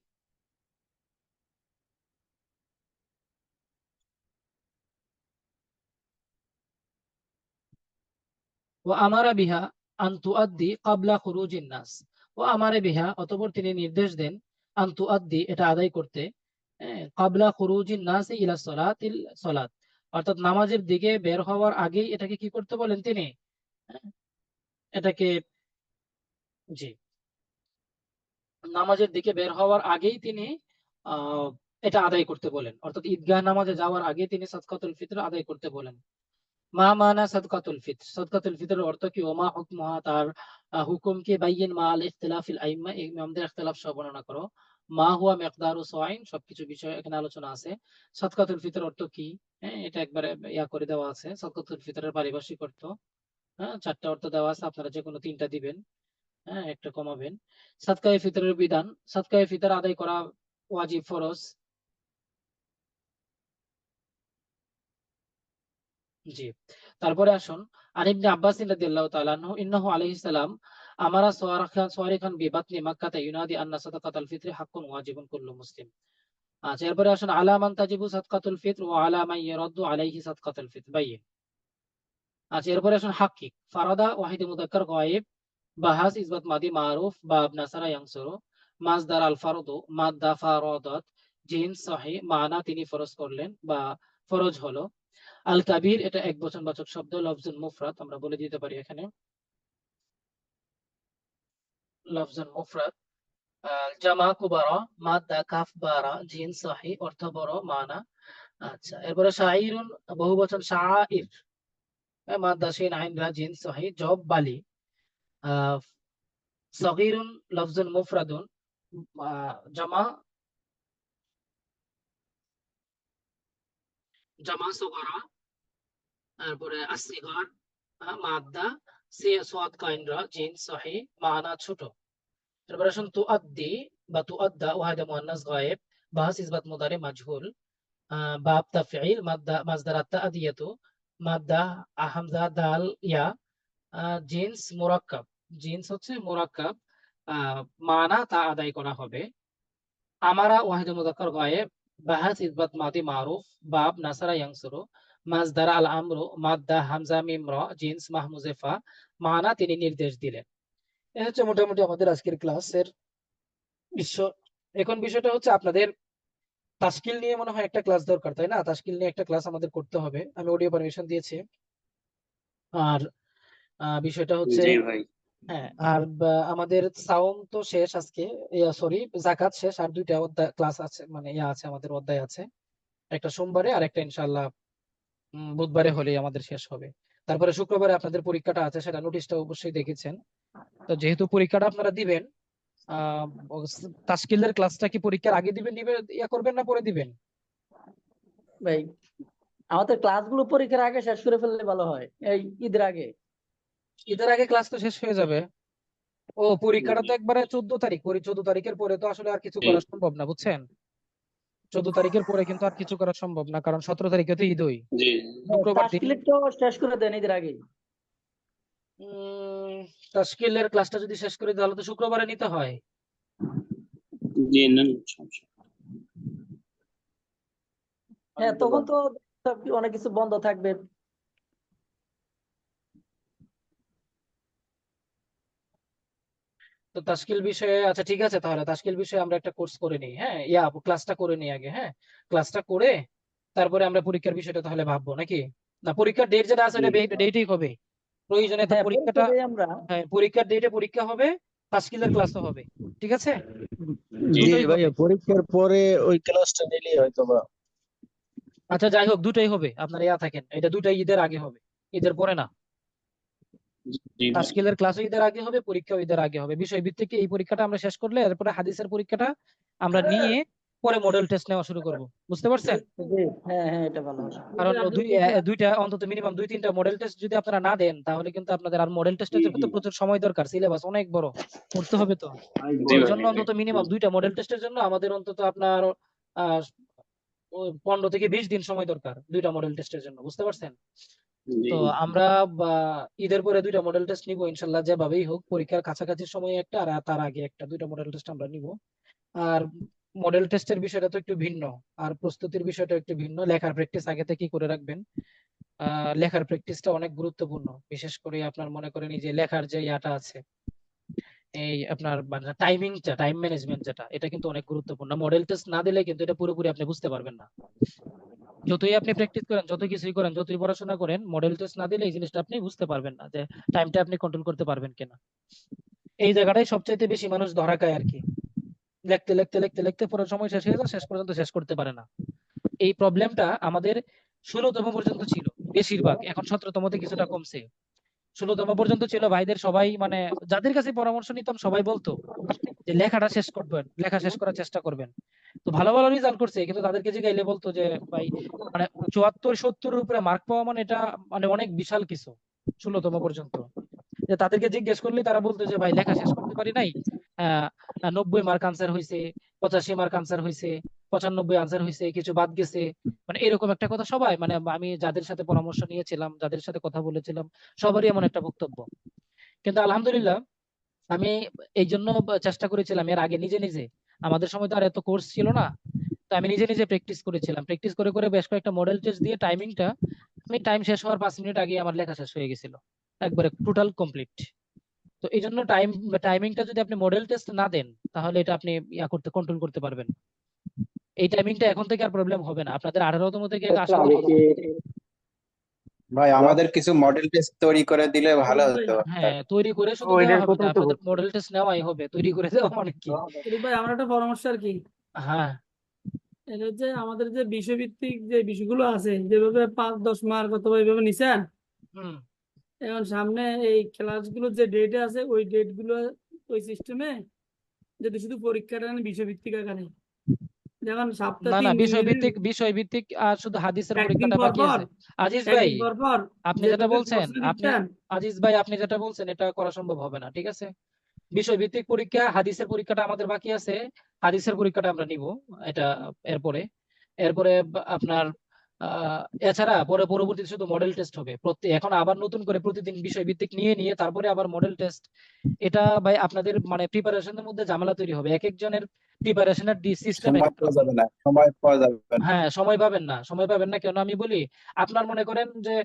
ও আমারা বিহা আন তুআদ্দি ক্বাবলা খুরুজিন নাস। ও আমারে বিহা, অতঃপর তিনি নির্দেশ দেন, আন তুআদ্দি এটা আদায় করতে, ক্বাবলা খুরুজিন নাস ইলা সলাতিল সলাত, অর্থাৎ নামাজের দিকে বের হওয়ার আগেই এটাকে কি করতে বলেন তিনি, হ্যাঁ, এটাকে, জি, নামাজের দিকে বের হওয়ার আগেই তিনি আহ এটা আদায় করতে বলেন, অর্থাৎ ঈদগাহ নামাজে যাওয়ার আগে তিনি সাদকাতুল ফিতর আদায় করতে বলেন। মা মানা সাদকাতুল ফিত্র, সাদকাতুল ফিতরের অর্থ কি? ওমা হুকমুহা, তার হুকুম কি? বাইয়িন মা আল ইখতিলাফিল আইম্মা, ইমামদের ইখতিলাফ সহ বর্ণনা করো। মা হুয়া মিকদারু সাইন, সবকিছু বিষয় এখানে আলোচনা আছে। সাদকাতুল ফিতর অর্থ কি? হ্যাঁ, এটা একবারে ইয়া করে দেওয়া আছে। সাদকাতুল ফিতরের পারিভাষিক অর্থ, হ্যাঁ, 4টা অর্থ দেওয়া আছে, আপনারা যে কোনো 3টা দিবেন, হ্যাঁ, একটা কমাবেন। সাদকায়ে ফিতরের বিধান, সাদকায়ে ফিতর আদায় করা ওয়াজিব, ফরজ। জি। তারপরে আসুন, আন ইবনে আব্বাস রাদিয়াল্লাহু তাআলা আনহু ইন্নাহু আলাইহিস সালাম আমারা সারিখান বিবাতনি মাক্কাতা ইউনাদি আন্না সাদাকাতাল ফিতরি হাক্কুন ওয়াজিবুন কুল্লু মুসলিম। আচ্ছা, এরপরে আসুন, আলা মান তাজিবু সাদকাতুল ফিতর ওয়া আলা মান ইয়ারাদ্দু আলাইহি সাদকাতুল ফিতর, বাইয়িন। আচ্ছা, এরপরে আসুন, হাক্কিক, ফারাদা, ওয়াহিদ মুযাক্কার, গায়েব, বাহাস, ইসবাত মাদি, মারুফ, বাব, নাসারা, ইয়ানসুরু, মাজদার আল ফারদু, মাদ্দা ফারাদাত, জিন্স সহি, মানা তিনি ফরজ করলেন বা ফরজ হলো। আল কাবির, এটা এক বচনবাচক শব্দ, লফজুন মুফরাদ, আমরা বলে দিতে পারি এখানে লফজুন মুফরাদ। জামা কুবারা, মাদ্দা কাফ বারা, জিন সহি, অর্থ বড়, মানা। আচ্ছা, এরপরে শাইরুন, বহুবচন শাইর, মাদ্দা শিন আইন রা, জিন সহি, জব, বালি। আহ সগীরুন, লফজুন মুফরাদুন, জামা, জামা সুগরা। তারপরে আসিগর, মাদ্দা সি সাদ কাইন রা, জিন সহি, মানা ছোট। তারপরে আসুন, তুআদ্দি বা তুআদ্দা, ওয়াহিদা মুআন্নাস গায়েব, বাহাস ইসবাত মুদারি মাজহুল, বাব তাফঈল, মাদ্দা মাজদার আত-তা'দিয়াতু, মাদ্দা হামজা দাল ইয়া, জিন্স মুরাক্কাব, জিন্স হচ্ছে মুরাক্কাব, মানা তা আদায় করা হবে। আমারা ওয়াহিদুল মুযাক্কার গায়েব, বাহাস ইসবাত মাদি মারুফ, বাব নাসারা ইয়ানসুরু, মাজদার আল আমরু, মাদ্দা হামজা মিম র, জিন্স মাহমুজেফা, মানা তিনি নির্দেশ দিলেন। এই হচ্ছে মোটামুটি আমাদের আজকের ক্লাসের বিষয়। এখন বিষয়টা হচ্ছে আপনাদের তাশকিল নিয়ে মনে হয় একটা ক্লাস দরকার, তাই না? তাশকিল নিয়ে একটা ক্লাস আমাদের করতে হবে, আমি অডিও পারমিশন দিয়েছি। আর বিষয়টা হচ্ছে, জি ভাই। হ্যাঁ, আর আমাদের সাওম তো শেষ আজকে, সরি, জাকাত শেষ, আর 2টা অধ্যায় ক্লাস আছে, মানে ইয়া আছে, আমাদের অধ্যায় আছে, একটা সোমবারে আর একটা ইনশাআল্লাহ বুধবারে হলেই আমাদের শেষ হবে। তারপরে শুক্রবারে আপনাদের পরীক্ষাটা আছে, সেটা নোটিশটা অবশ্যই দেখেছেন। তো যেহেতু পরীক্ষাটা আপনারা দিবেন, আহ তাশকিলের ক্লাসটা কি পরীক্ষার আগে দিবেন, ইয়া করবেন না পরে দিবেন? ভাই আমাদের ক্লাসগুলো পরীক্ষার আগে শেষ করে ফেললে ভালো হয়, এই ঈদের আগে। ঈদের আগে ক্লাস তো শেষ হয়ে যাবে। ও, পরীক্ষাটা তো একবারে 14 তারিখ, 14 তারিখের পরে তো আসলে আর কিছু করা সম্ভব না, বুঝছেন? 14 তারিখের পরে কিন্তু আর কিছু করা সম্ভব না, কারণ 17 তারিখে তো ঈদই, জি শুক্রবার দিন। তাশকিলের তো শেষ করে দেন ঈদের আগে। তাশকিলের ক্লাসটা যদি শেষ করে তাহলে তো শুক্রবারে নিতে হয়। জি, না না, সমস্যা হ্যাঁ, তখন তো অনেক কিছু বন্ধ থাকবে। তো তাশকিল বিষয়ে, আচ্ছা ঠিক আছে, তাহলে তাশকিল বিষয়ে আমরা একটা কোর্স করে নিই, হ্যাঁ, ইয়া ক্লাসটা করে নিই আগে, হ্যাঁ, ক্লাসটা করে তারপরে আমরা পরীক্ষার বিষয়টা তাহলে ভাববো নাকি? না, পরীক্ষার ডেট যেটা আছে জি। এটা ডেটেই হবে প্রয়োজনে, তো হ্যাঁ, পরীক্ষা পরীক্ষাটা, দেই আমরা। হ্যাঁ, পরীক্ষার ডেটে পরীক্ষা হবে, তাশকিলের ক্লাসও হবে, ঠিক আছে? জি জি দুটোই হবে। ভাইয়া, পরীক্ষার পরে ওই ক্লাসটা নিলেই হয়তো বা। আচ্ছা, যাই হোক, দুটোই হবে, আপনারা ইয়া থাকেন, এটা দুটাই ঈদের আগে হবে, ঈদের পরে না। জি ভাই। তাশকিলের ক্লাসও ঈদের আগে হবে, পরীক্ষাও ঈদের আগে হবে। বিষয় ভিত্তিক এই পরীক্ষাটা আমরা শেষ করলে এরপরে হাদিসের পরীক্ষাটা আমরা নিয়ে পরে মডেল টেস্ট নেওয়া শুরু করব, বুঝতে পারছেন? জি, হ্যাঁ হ্যাঁ, এটা ভালো হয়। কারণ দুইটা অন্তত মিনিমাম 2-3টা মডেল টেস্ট যদি আপনারা না দেন, তাহলে কিন্তু আপনাদের, আর মডেল টেস্টের জন্য তো প্রচুর সময় দরকার, সিলেবাস অনেক বড়, পড়তে হবে তো। জি এই ভাই। জন্য অন্তত মিনিমাম 2টা মডেল টেস্টের জন্য আমাদের অন্তত আপনার আহ 15 থেকে 20 দিন সময় দরকার, 2টা মডেল টেস্টের জন্য, বুঝতে পারছেন? জি তো আমরা বা, ঈদের পরে 2টা মডেল টেস্ট নিব ইনশাল্লাহ, যেভাবেই হোক, পরীক্ষার কাছাকাছি সময়ে একটা আর তার আগে একটা, 2টা মডেল টেস্ট আমরা নিব। আর মডেল টেস্টের বিষয়টা তো একটু ভিন্ন, আর প্রস্তুতির বিষয়টা একটু ভিন্ন। লেখার প্র্যাকটিস আগে থেকেই করে রাখবেন। লেখার প্র্যাকটিসটা অনেক গুরুত্বপূর্ণ, বিশেষ করে আপনার মনে করেন এই যে লেখার যে ইয়াটা আছে, এই আপনার মানে টাইমিংটা, টাইম ম্যানেজমেন্ট যেটা, এটা কিন্তু অনেক গুরুত্বপূর্ণ। মডেল টেস্ট না দিলে কিন্তু এটা পুরোপুরি আপনি বুঝতে পারবেন না। যতই আপনি প্র্যাকটিস করেন, যত কিছুই করেন, যতই পড়াশোনা করেন, মডেল টেস্ট না দিলে এই জিনিসটা আপনি বুঝতে পারবেন না যে টাইমটা আপনি কন্ট্রোল করতে পারবেন কিনা। এই জায়গাটাই সবচাইতে বেশি মানুষ ধরা খায় আর কি, লিখতে লিখতে লিখতে লিখতে পুরো সময় শেষ হয়ে যায়, শেষ পর্যন্ত শেষ করতে পারে না। এই প্রবলেমটা আমাদের 16তম পর্যন্ত ছিল, বেশিরভাগ। এখন 17তমতে কিছুটা কমছে। 16তম পর্যন্ত ছিল ভাইদের সবাই মানে যাদের কাছে পরামর্শ নিতাম সবাই বলতো যে লেখাটা শেষ করবেন, লেখা শেষ করার চেষ্টা করবেন। তো ভালো ভালো রেজাল্ট করছে, কিন্তু তাদেরকে জিগাইলে বলতো যে ভাই মানে 74-70-এর উপরে মার্ক পাওয়া মানে এটা মানে অনেক বিশাল কিছু 16তম পর্যন্ত। যে তাদেরকে জিজ্ঞেস করলে তারা বলতো যে ভাই লেখা শেষ করতে পারি নাই, 90 মার্ক আনসার হয়েছে, 85 মার্ক আনসার হয়েছে, 95 আনসার হয়েছে, কিছু বাদ গেছে। মানে এরকম একটা কথা সবাই মানে আমি যাদের সাথে পরামর্শ নিয়েছিলাম, যাদের সাথে কথা বলেছিলাম, সবারই এমন একটা বক্তব্য। কিন্তু আলহামদুলিল্লাহ আমি এই জন্য চেষ্টা করেছিলাম এর আগে নিজে নিজে, আমাদের সময় তো আর এত কোর্স ছিল না, তো আমি নিজে নিজে প্র্যাকটিস করেছিলাম, প্র্যাকটিস করে করে বেশ কয়েকটা মডেল টেস্ট দিয়ে টাইমিংটা আমি টাইম শেষ হওয়ার 5 মিনিট আগে আমার লেখা শেষ হয়ে গেছিল, একবারে টোটাল কমপ্লিট। তো এই জন্য টাইমিংটা যদি আপনি মডেল টেস্ট না দেন তাহলে এটা আপনি কন্ট্রোল করতে পারবেন। এই টাইমিংটা এখন থেকে আর প্রবলেম হবে না, আপনাদের 18তম থেকে আশা করি। ভাই আমাদের কিছু মডেল টেস্ট তৈরি করে দিলে ভালো হতো। হ্যাঁ, তৈরি করে শুধু দেওয়া হবে না, আপনাদের মডেল টেস্ট নেওয়াই হবে, তৈরি করে দেওয়া মানে কি। ভাই আমার একটা পরামর্শ আর কি, হ্যাঁ এটা হচ্ছে আমাদের যে বিষয়ভিত্তিক যে বিষয়গুলো আছে যেভাবে 5-10 মার্ক অথবা এইভাবে নিছেন, হুম এখন সামনে এই ক্লাসগুলো যে ডেট আছে ওই ডেট গুলো ওই সিস্টেমে যদি শুধু পরীক্ষাটা বিষয়ভিত্তিক আকারে, যেমন সপ্তাহে না 3 দিন বিষয় ভিত্তিক আর শুধু হাদিসের একদিন পরীক্ষাটা পর বাকি পর আছে। আজিজ ভাই একদিন পর পর আপনি যে যেটা তোদের বলছেন প্রশ্ন আপনি দিচ্ছেন, আজিজ ভাই আপনি যেটা বলছেন এটা করা সম্ভব হবে না, ঠিক আছে। বিষয়ভিত্তিক পরীক্ষা হাদিসের পরীক্ষাটা আমাদের বাকি আছে, হাদিসের পরীক্ষাটা আমরা নিব এটা এরপরে। এরপরে আপনার এছাড়া পরে পরবর্তীতে শুধু মডেল টেস্ট হবে এখন আবার নতুন করে প্রতিদিন বিষয় ভিত্তিক নিয়ে নিয়ে তারপরে আবার মডেল টেস্ট। এটা ভাই আপনাদের মানে প্রিপারেশনের মধ্যে ঝামেলা তৈরি হবে, এক একজনের প্রিপারেশনের সিস্টেম সময় পাওয়া যাবে না, সময় পাওয়া যাবে না। হ্যাঁ সময় পাবেন না কেন আমি বলি, আপনার মনে করেন যে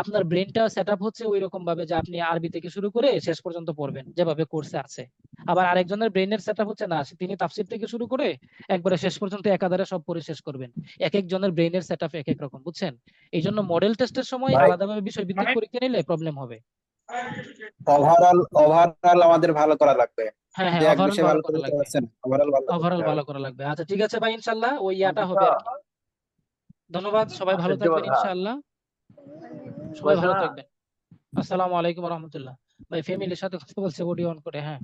আপনার ব্রেনটা সেট আপ হচ্ছে ওই রকম ভাবে যে আপনি আরবি থেকে শুরু করে শেষ পর্যন্ত পড়বেন যেভাবে কোর্সে আছে। আবার আরেকজনের ব্রেনের সেট আপ হচ্ছে না, তিনি তাফসীর থেকে শুরু করে একবারে শেষ পর্যন্ত একাধারে সব পড়ে শেষ করবেন। এক একজনের ব্রেনের সেট আপ এক এক রকম, বুঝছেন। এই জন্য মডেল টেস্টের সময় ভাই আলাদাভাবে বিষয় ভিত্তিক পরীক্ষা নিলে প্রবলেম হবে। ওভারঅল আমাদের ভালো করা লাগবে। হ্যাঁ যে হ্যাঁ, এক ওভারঅল বিষয় ভালো ভালো করা করতে লাগবে, পারছেন, ওভারঅল ভালো করতে ওভারঅল হবে। ভালো করা লাগবে। আচ্ছা ঠিক আছে ভাই, ইনশাল্লাহ ওই ইয়াটা হবে আর কি। ধন্যবাদ, সবাই ভালো থাকবেন ইনশাআল্লাহ, সবাই ভালো থাকবেন। আসসালামু আলাইকুম রহমতুল্লাহ। ভাই ফ্যামিলির সাথে কথা বলছে অডিও অন করে, হ্যাঁ।